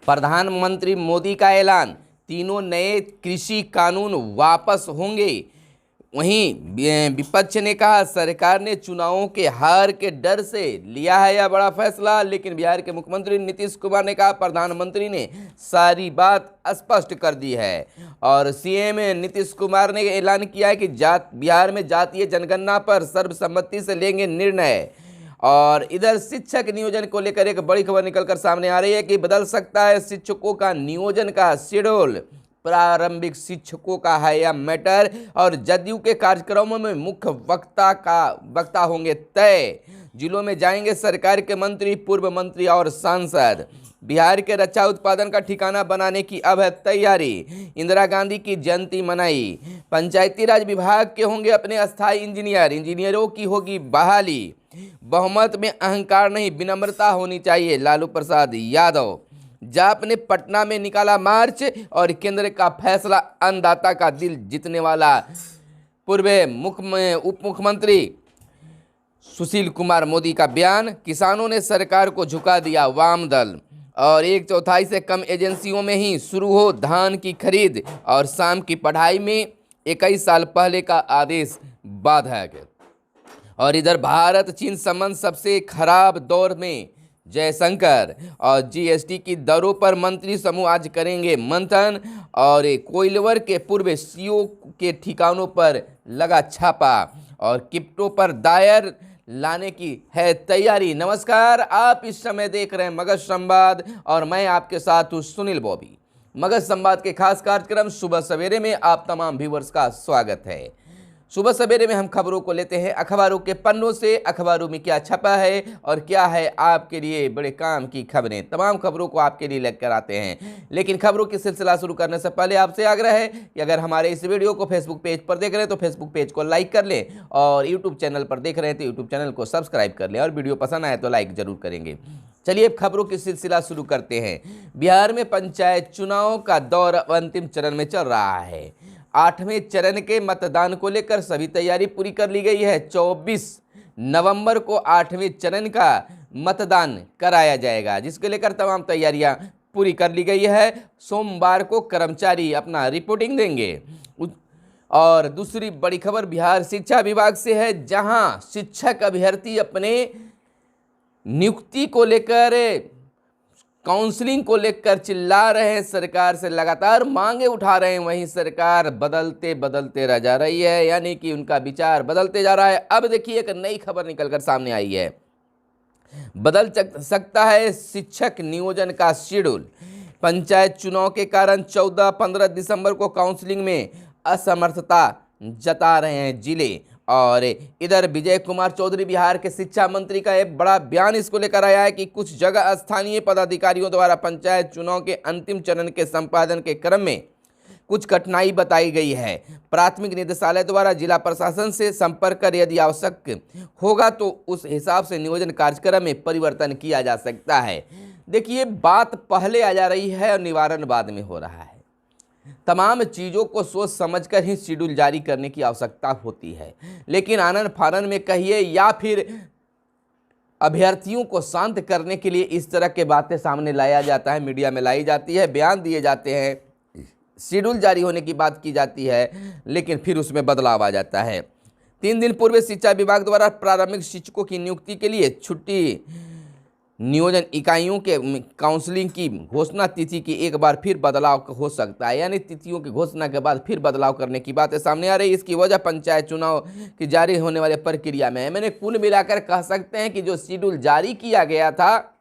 प्रधानमंत्री मोदी का ऐलान, तीनों नए कृषि कानून वापस होंगे। वहीं विपक्ष ने कहा सरकार ने चुनावों के हार के डर से लिया है यह बड़ा फैसला। लेकिन बिहार के मुख्यमंत्री नीतीश कुमार ने कहा प्रधानमंत्री ने सारी बात स्पष्ट कर दी है। और सीएम नीतीश कुमार ने ऐलान किया है कि बिहार में जातीय जनगणना पर सर्वसम्मति से लेंगे निर्णय। और इधर शिक्षक नियोजन को लेकर एक बड़ी खबर निकलकर सामने आ रही है कि बदल सकता है शिक्षकों का नियोजन का शेड्यूल। प्रारंभिक शिक्षकों का है यह मैटर। और जदयू के कार्यक्रमों में मुख्य वक्ता होंगे तय। जिलों में जाएंगे सरकार के मंत्री, पूर्व मंत्री और सांसद। बिहार के रक्षा उत्पादन का ठिकाना बनाने की अब है तैयारी। इंदिरा गांधी की जयंती मनाई। पंचायती राज विभाग के होंगे अपने अस्थायी इंजीनियरों की होगी बहाली। बहुमत में अहंकार नहीं विनम्रता होनी चाहिए, लालू प्रसाद यादव। जाप ने पटना में निकाला मार्च। और केंद्र का फैसला अन्नदाता का दिल जीतने वाला। पूर्व उप मुख्यमंत्री सुशील कुमार मोदी का बयान। किसानों ने सरकार को झुका दिया, वाम दल। और 1/4 से कम एजेंसियों में ही शुरू हो धान की खरीद। और शाम की पढ़ाई में 21 साल पहले का आदेश बाधक। और इधर भारत चीन संबंध सबसे खराब दौर में, जयशंकर। और जीएसटी की दरों पर मंत्री समूह आज करेंगे मंथन। और कोइलवर के पूर्व सीईओ के ठिकानों पर लगा छापा। और क्रिप्टो पर दायर लाने की है तैयारी। नमस्कार, आप इस समय देख रहे हैं मगध संवाद और मैं आपके साथ हूँ सुनील बॉबी। मगध संवाद के खास कार्यक्रम सुबह सवेरे में आप तमाम व्यूअर्स का स्वागत है। सुबह सवेरे में हम खबरों को लेते हैं अखबारों के पन्नों से। अखबारों में क्या छपा है और क्या है आपके लिए बड़े काम की खबरें, तमाम खबरों को आपके लिए लेकर आते हैं। लेकिन खबरों की सिलसिला शुरू करने से पहले आपसे आग्रह है कि अगर हमारे इस वीडियो को फेसबुक पेज पर देख रहे हैं तो फेसबुक पेज को लाइक कर लें। और यूट्यूब चैनल पर देख रहे हैं तो यूट्यूब चैनल को सब्सक्राइब कर लें। और वीडियो पसंद आए तो लाइक जरूर करेंगे। चलिए अब खबरों की सिलसिला शुरू करते हैं। बिहार में पंचायत चुनाव का दौर अंतिम चरण में चल रहा है। 8वें चरण के मतदान को लेकर सभी तैयारी पूरी कर ली गई है। 24 नवंबर को 8वें चरण का मतदान कराया जाएगा, जिसके लेकर तमाम तैयारियां पूरी कर ली गई है। सोमवार को कर्मचारी अपना रिपोर्टिंग देंगे। और दूसरी बड़ी खबर बिहार शिक्षा विभाग से है, जहां शिक्षक अभ्यर्थी अपने नियुक्ति को लेकर, काउंसलिंग को लेकर चिल्ला रहे हैं, सरकार से लगातार मांगे उठा रहे हैं। वहीं सरकार बदलते बदलते रह जा रही है, यानी कि उनका विचार बदलते जा रहा है। अब देखिए एक नई खबर निकलकर सामने आई है। बदल सकता है शिक्षक नियोजन का शेड्यूल। पंचायत चुनाव के कारण 14-15 दिसंबर को काउंसलिंग में असमर्थता जता रहे हैं जिले। और इधर विजय कुमार चौधरी बिहार के शिक्षा मंत्री का एक बड़ा बयान इसको लेकर आया है कि कुछ जगह स्थानीय पदाधिकारियों द्वारा पंचायत चुनाव के अंतिम चरण के संपादन के क्रम में कुछ कठिनाई बताई गई है। प्राथमिक निदेशालय द्वारा जिला प्रशासन से संपर्क कर यदि आवश्यक होगा तो उस हिसाब से नियोजन कार्यक्रम में परिवर्तन किया जा सकता है। देखिए बात पहले आ जा रही है और निवारण बाद में हो रहा है। तमाम चीज़ों को सोच समझकर ही शेड्यूल जारी करने की आवश्यकता होती है। लेकिन आनन फानन में कहिए या फिर अभ्यर्थियों को शांत करने के लिए इस तरह के बातें सामने लाया जाता है, मीडिया में लाई जाती है, बयान दिए जाते हैं, शेड्यूल जारी होने की बात की जाती है, लेकिन फिर उसमें बदलाव आ जाता है। 3 दिन पूर्व शिक्षा विभाग द्वारा प्रारंभिक शिक्षकों की नियुक्ति के लिए छुट्टी नियोजन इकाइयों के काउंसलिंग की घोषणा तिथि की एक बार फिर बदलाव हो सकता है, यानी तिथियों की घोषणा के बाद फिर बदलाव करने की बातें सामने आ रही है। इसकी वजह पंचायत चुनाव की जारी होने वाले प्रक्रिया में है। मैंने कुल मिलाकर कह सकते हैं कि जो शेड्यूल जारी किया गया था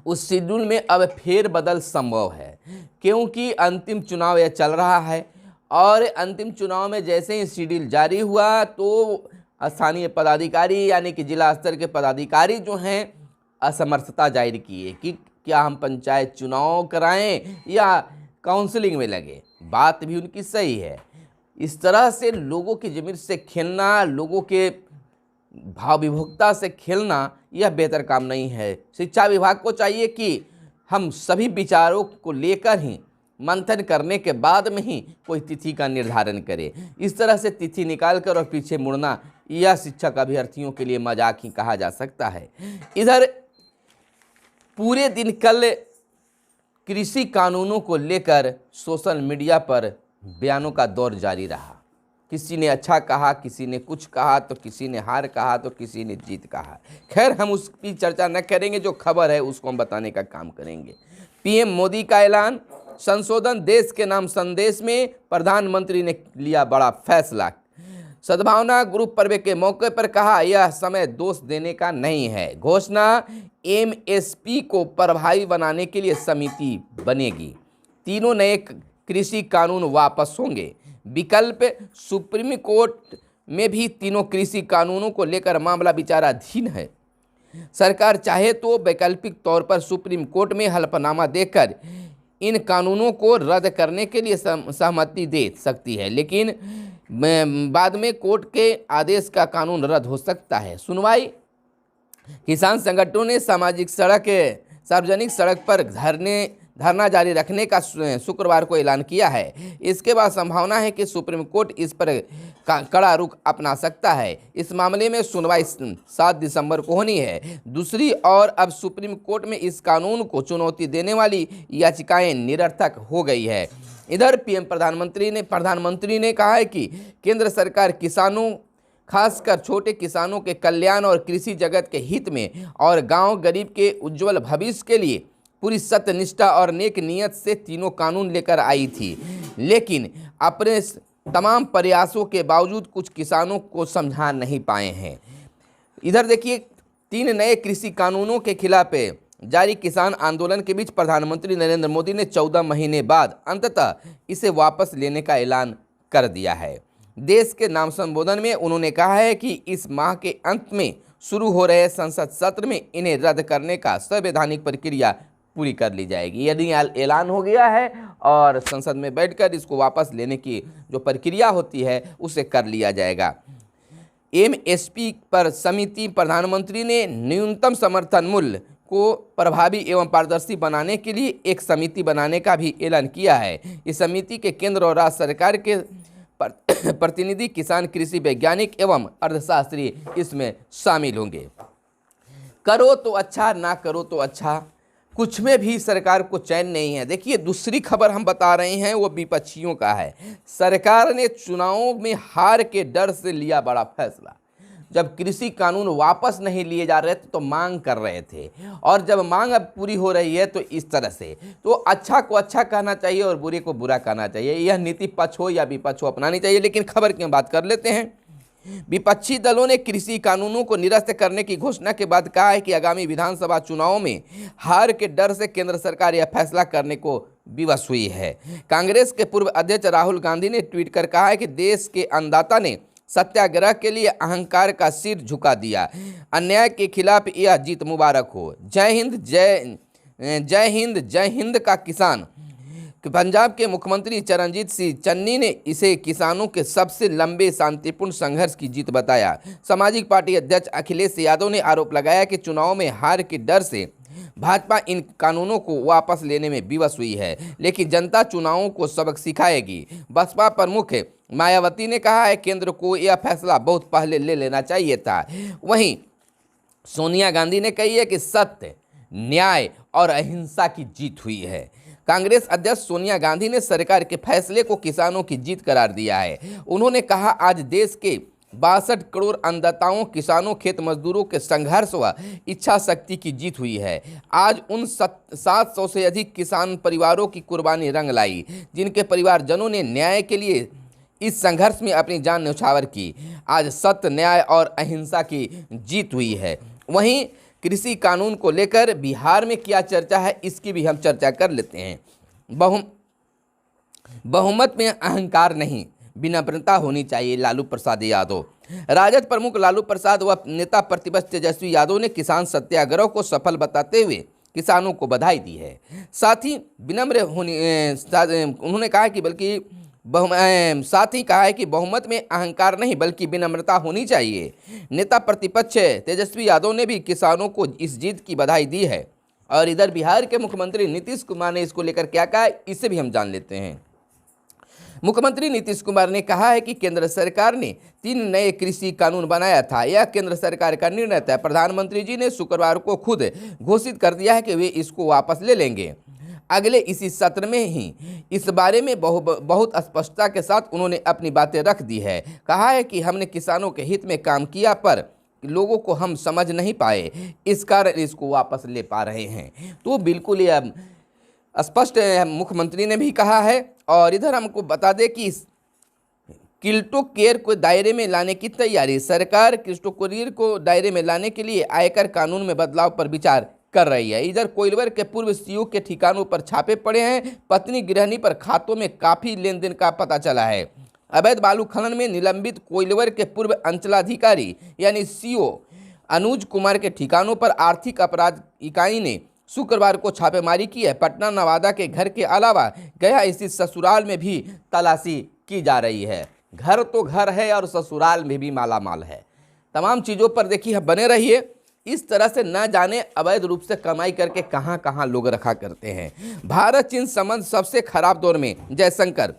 उस शेड्यूल में अब फेरबदल संभव है, क्योंकि अंतिम चुनाव यह चल रहा है। और अंतिम चुनाव में जैसे ही शेड्यूल जारी हुआ तो स्थानीय पदाधिकारी यानी कि जिला स्तर के पदाधिकारी जो हैं असमर्थता जाहिर किए कि क्या हम पंचायत चुनाव कराएं या काउंसलिंग में लगे। बात भी उनकी सही है। इस तरह से लोगों की ज़मीर से खेलना, लोगों के भाव विभोक्ता से खेलना, यह बेहतर काम नहीं है। शिक्षा विभाग को चाहिए कि हम सभी विचारों को लेकर ही मंथन करने के बाद में ही कोई तिथि का निर्धारण करे। इस तरह से तिथि निकालकर और पीछे मुड़ना, यह शिक्षक अभ्यर्थियों के लिए मजाक ही कहा जा सकता है। इधर पूरे दिन कल कृषि कानूनों को लेकर सोशल मीडिया पर बयानों का दौर जारी रहा। किसी ने अच्छा कहा, किसी ने कुछ कहा, तो किसी ने हार कहा, तो किसी ने जीत कहा। खैर, हम उसकी चर्चा न करेंगे, जो खबर है उसको हम बताने का काम करेंगे। पीएम मोदी का ऐलान, संशोधन देश के नाम संदेश में प्रधानमंत्री ने लिया बड़ा फैसला। सद्भावना ग्रुप पर्व के मौके पर कहा, यह समय दोष देने का नहीं है। घोषणा, एमएसपी को प्रभावी बनाने के लिए समिति बनेगी। तीनों नए कृषि कानून वापस होंगे। विकल्प, सुप्रीम कोर्ट में भी तीनों कृषि कानूनों को लेकर मामला विचाराधीन है। सरकार चाहे तो वैकल्पिक तौर पर सुप्रीम कोर्ट में हलफनामा देकर इन कानूनों को रद्द करने के लिए सहमति दे सकती है, लेकिन बाद में कोर्ट के आदेश का कानून रद्द हो सकता है। सुनवाई, किसान संगठनों ने सार्वजनिक सड़क पर धरना जारी रखने का शुक्रवार को ऐलान किया है। इसके बाद संभावना है कि सुप्रीम कोर्ट इस पर कड़ा रुख अपना सकता है। इस मामले में सुनवाई 7 दिसंबर को होनी है। दूसरी ओर अब सुप्रीम कोर्ट में इस कानून को चुनौती देने वाली याचिकाएं निरर्थक हो गई है। इधर प्रधानमंत्री ने कहा है कि केंद्र सरकार किसानों, खासकर छोटे किसानों के कल्याण और कृषि जगत के हित में और गांव गरीब के उज्जवल भविष्य के लिए पूरी सत्यनिष्ठा और नेक नियत से तीनों कानून लेकर आई थी, लेकिन अपने तमाम प्रयासों के बावजूद कुछ किसानों को समझा नहीं पाए हैं। इधर देखिए, 3 नए कृषि कानूनों के खिलाफ जारी किसान आंदोलन के बीच प्रधानमंत्री नरेंद्र मोदी ने 14 महीने बाद अंततः इसे वापस लेने का ऐलान कर दिया है। देश के नाम संबोधन में उन्होंने कहा है कि इस माह के अंत में शुरू हो रहे संसद सत्र में इन्हें रद्द करने का संवैधानिक प्रक्रिया पूरी कर ली जाएगी। यदि ऐलान हो गया है और संसद में बैठकर इसको वापस लेने की जो प्रक्रिया होती है उसे कर लिया जाएगा। एमएसपी पर समिति, प्रधानमंत्री ने न्यूनतम समर्थन मूल्य को प्रभावी एवं पारदर्शी बनाने के लिए एक समिति बनाने का भी ऐलान किया है। इस समिति के केंद्र और राज्य सरकार के प्रतिनिधि, किसान, कृषि वैज्ञानिक एवं अर्थशास्त्री इसमें शामिल होंगे। करो तो अच्छा, ना करो तो अच्छा, कुछ में भी सरकार को चैन नहीं है। देखिए, दूसरी खबर हम बता रहे हैं वो विपक्षियों का है। सरकार ने चुनावों में हार के डर से लिया बड़ा फैसला। जब कृषि कानून वापस नहीं लिए जा रहे थे तो मांग कर रहे थे, और जब मांग अब पूरी हो रही है तो इस तरह से, तो अच्छा को अच्छा कहना चाहिए और बुरे को बुरा कहना चाहिए। यह नीति पक्ष हो या विपक्ष हो अपनानी चाहिए। लेकिन खबर की बात कर लेते हैं। विपक्षी दलों ने कृषि कानूनों को निरस्त करने की घोषणा के बाद कहा है कि आगामी विधानसभा चुनावों में हार के डर से केंद्र सरकार यह फैसला करने को विवश हुई है। कांग्रेस के पूर्व अध्यक्ष राहुल गांधी ने ट्वीट कर कहा है कि देश के अन्नदाता ने सत्याग्रह के लिए अहंकार का सिर झुका दिया। अन्याय के खिलाफ यह जीत मुबारक हो। जय हिंद, जय हिंद, जय हिंद का किसान। पंजाब के मुख्यमंत्री चरणजीत सिंह चन्नी ने इसे किसानों के सबसे लंबे शांतिपूर्ण संघर्ष की जीत बताया। समाजवादी पार्टी अध्यक्ष अखिलेश यादव ने आरोप लगाया कि चुनाव में हार के डर से भाजपा इन कानूनों को वापस लेने में विवश हुई है, लेकिन जनता चुनावों को सबक सिखाएगी। बसपा प्रमुख मायावती ने कहा है केंद्र को यह फैसला बहुत पहले ले लेना चाहिए था। वहीं सोनिया गांधी ने कही है कि सत्य, न्याय और अहिंसा की जीत हुई है। कांग्रेस अध्यक्ष सोनिया गांधी ने सरकार के फैसले को किसानों की जीत करार दिया है। उन्होंने कहा, आज देश के 62 करोड़ अन्नदाताओं, किसानों, खेत मजदूरों के संघर्ष व इच्छा शक्ति की जीत हुई है। आज उन 700 से अधिक किसान परिवारों की कुर्बानी रंग लाई, जिनके परिवारजनों ने न्याय के लिए इस संघर्ष में अपनी जान न्यौछावर की। आज सत्य, न्याय और अहिंसा की जीत हुई है। वहीं कृषि कानून को लेकर बिहार में क्या चर्चा है, इसकी भी हम चर्चा कर लेते हैं। बहुमत में अहंकार नहीं, विनम्रता होनी चाहिए, लालू प्रसाद यादव। राजद प्रमुख लालू प्रसाद व नेता प्रतिपक्ष तेजस्वी यादव ने किसान सत्याग्रह को सफल बताते हुए किसानों को बधाई दी है। साथ ही उन्होंने कहा कि साथ ही कहा है कि बहुमत में अहंकार नहीं बल्कि विनम्रता होनी चाहिए। नेता प्रतिपक्ष तेजस्वी यादव ने भी किसानों को इस जीत की बधाई दी है। और इधर बिहार के मुख्यमंत्री नीतीश कुमार ने इसको लेकर क्या कहा, इसे भी हम जान लेते हैं। मुख्यमंत्री नीतीश कुमार ने कहा है कि केंद्र सरकार ने 3 नए कृषि कानून बनाया था, यह केंद्र सरकार का निर्णय था। प्रधानमंत्री जी ने शुक्रवार को खुद घोषित कर दिया है कि वे इसको वापस ले लेंगे। अगले इसी सत्र में ही इस बारे में बहुत स्पष्टता के साथ उन्होंने अपनी बातें रख दी है। कहा है कि हमने किसानों के हित में काम किया पर लोगों को हम समझ नहीं पाए, इस कारण इसको वापस ले पा रहे हैं। तो बिल्कुल ये स्पष्ट मुख्यमंत्री ने भी कहा है। और इधर हमको बता दें कि क्रिप्टो केयर को दायरे में लाने की तैयारी, सरकार क्रिप्टो केयर को दायरे में लाने के लिए आयकर कानून में बदलाव पर विचार कर रही है। इधर कोइलवर के पूर्व सीईओ के ठिकानों पर छापे पड़े हैं। पत्नी गृहिणी पर खातों में काफी लेन देन का पता चला है। अवैध बालू खनन में निलंबित कोइलवर के पूर्व अंचलाधिकारी यानी सीईओ अनुज कुमार के ठिकानों पर आर्थिक अपराध इकाई ने शुक्रवार को छापेमारी की है। पटना नवादा के घर के अलावा गया स्थित ससुराल में भी तलाशी की जा रही है। घर तो घर है और ससुराल में भी मालामाल है। तमाम चीज़ों पर देखिए बने रहिए। इस तरह से न जाने अवैध रूप से कमाई करके कहां कहां लोग रखा करते हैं। भारत चीन संबंध सबसे खराब दौर में, जयशंकर।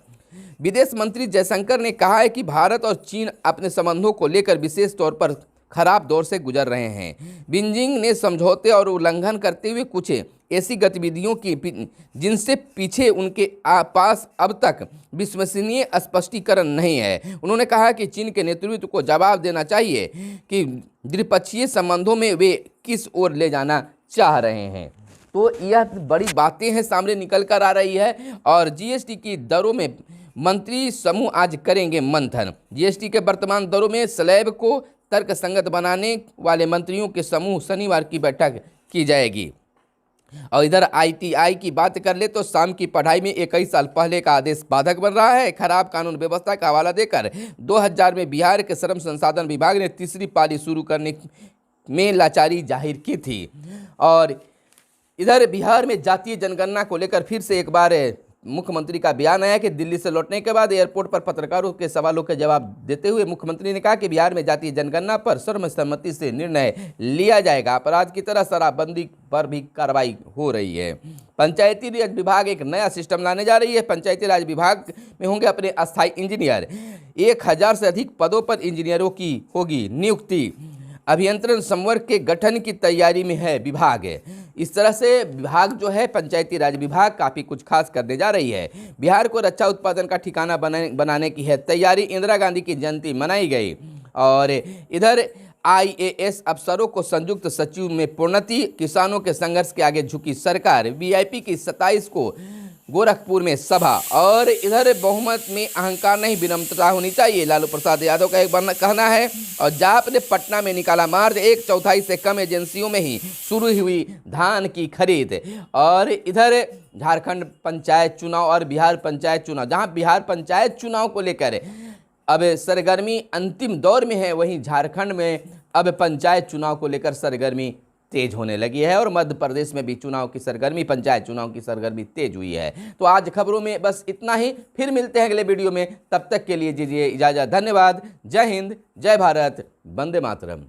विदेश मंत्री जयशंकर ने कहा है कि भारत और चीन अपने संबंधों को लेकर विशेष तौर पर खराब दौर से गुजर रहे हैं। बीजिंग ने समझौते और उल्लंघन करते हुए कुछ ऐसी गतिविधियों की जिनसे पीछे उनके पास अब तक विश्वसनीय स्पष्टीकरण नहीं है। उन्होंने कहा कि चीन के नेतृत्व को जवाब देना चाहिए कि द्विपक्षीय संबंधों में वे किस ओर ले जाना चाह रहे हैं। तो यह बड़ी बातें हैं सामने निकल कर आ रही है। और जीएसटी की दरों में मंत्री समूह आज करेंगे मंथन। जीएसटी के वर्तमान दरों में स्लैब को तर्कसंगत बनाने वाले मंत्रियों के समूह शनिवार की बैठक की जाएगी। और इधर आईटीआई की बात कर ले तो शाम की पढ़ाई में 21 साल पहले का आदेश बाधक बन रहा है। खराब कानून व्यवस्था का हवाला देकर 2000 में बिहार के श्रम संसाधन विभाग ने तीसरी पाली शुरू करने में लाचारी जाहिर की थी। और इधर बिहार में जातीय जनगणना को लेकर फिर से एक बार मुख्यमंत्री का बयान आया कि दिल्ली से लौटने के बाद एयरपोर्ट पर पत्रकारों के सवालों के जवाब देते हुए मुख्यमंत्री ने कहा कि बिहार में जातीय जनगणना पर सर्वसम्मति से निर्णय लिया जाएगा। अपराध की तरह शराबबंदी पर भी कार्रवाई हो रही है। पंचायती राज विभाग एक नया सिस्टम लाने जा रही है। पंचायती राज विभाग में होंगे अपने अस्थायी इंजीनियर। 1000 से अधिक पदों पर इंजीनियरों की होगी नियुक्ति। अभियंत्रण संवर्ग के गठन की तैयारी में है विभाग। इस तरह से विभाग जो है पंचायती राज विभाग काफ़ी कुछ खास करने जा रही है। बिहार को रक्षा उत्पादन का ठिकाना बनाने की है तैयारी। इंदिरा गांधी की जयंती मनाई गई। और इधर आईएएस अफसरों को संयुक्त सचिव में प्रोन्नति। किसानों के संघर्ष के आगे झुकी सरकार। वीआईपी की 27 को गोरखपुर में सभा। और इधर बहुमत में अहंकार नहीं विनम्रता होनी चाहिए, लालू प्रसाद यादव का एक कहना है। और जाप ने पटना में निकाला मार्च। 1/4 से कम एजेंसियों में ही शुरू हुई धान की खरीद। और इधर झारखंड पंचायत चुनाव और बिहार पंचायत चुनाव, जहां बिहार पंचायत चुनाव को लेकर अब सरगर्मी अंतिम दौर में है, वहीं झारखंड में अब पंचायत चुनाव को लेकर सरगर्मी तेज होने लगी है। और मध्य प्रदेश में भी चुनाव की सरगर्मी, पंचायत चुनाव की सरगर्मी तेज हुई है। तो आज खबरों में बस इतना ही। फिर मिलते हैं अगले वीडियो में, तब तक के लिए दीजिए इजाजत। धन्यवाद। जय हिंद, जय भारत, वंदे मातरम।